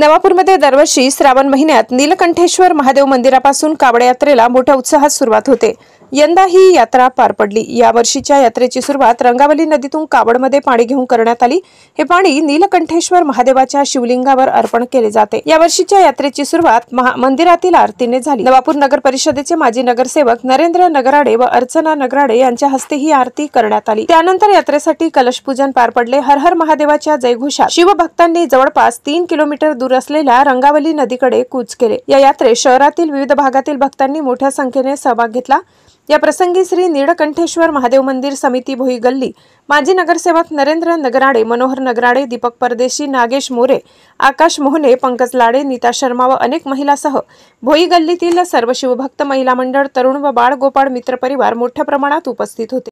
नवापूरमध्ये दरवर्षी श्रावण महिन्यात नीलकंठेश्वर महादेव मंदिरापासून कावड यात्रेला मोठ्या उत्साहात सुरुवात होते। यंदा ही यात्रा पार पडली। या वर्षीच्या यात्रेची सुरुवात रंगावली नदीतून कावडमध्ये पाणी घेऊन करण्यात आली। हे पाणी नीलकंठेश्वर महादेवाच्या शिवलिंगावर अर्पण केले जाते। या वर्षीच्या यात्रेची सुरुवात मंदिरातील आरतीने झाली। नवापूर नगर परिषदेचे माजी नगरसेवक नरेंद्र नगराडे व अर्चना नगराडे यांच्या हस्ते ही आरती करण्यात आली। त्यानंतर यात्रेसाठी कलश पूजन पार पडले। हर हर महादेवाच्या जयघोषात शिवभक्तांनी जवळपास 3 किलोमीटर दूर असलेल्या रंगावली नदीकडे कूच केले। या यात्रेत शहरातील विविध भागातील भक्तांनी मोठ्या संख्येने सहभाग घेतला। या प्रसंगी श्री नीलकंठेश्वर महादेव मंदिर समिती भोई गल्ली माजी नगरसेवक नरेंद्र नगराडे, मनोहर नगराडे, दीपक परदेशी, नागेश मोरे, आकाश मोहने, पंकज लाडे, नीता शर्मा व अनेक महिलांसह भोई गल्लीतील सर्व शिवभक्त महिला मंडळ, तरुण व बाळ गोपाळ मित्र परिवार मोठ्या प्रमाणात उपस्थित होते।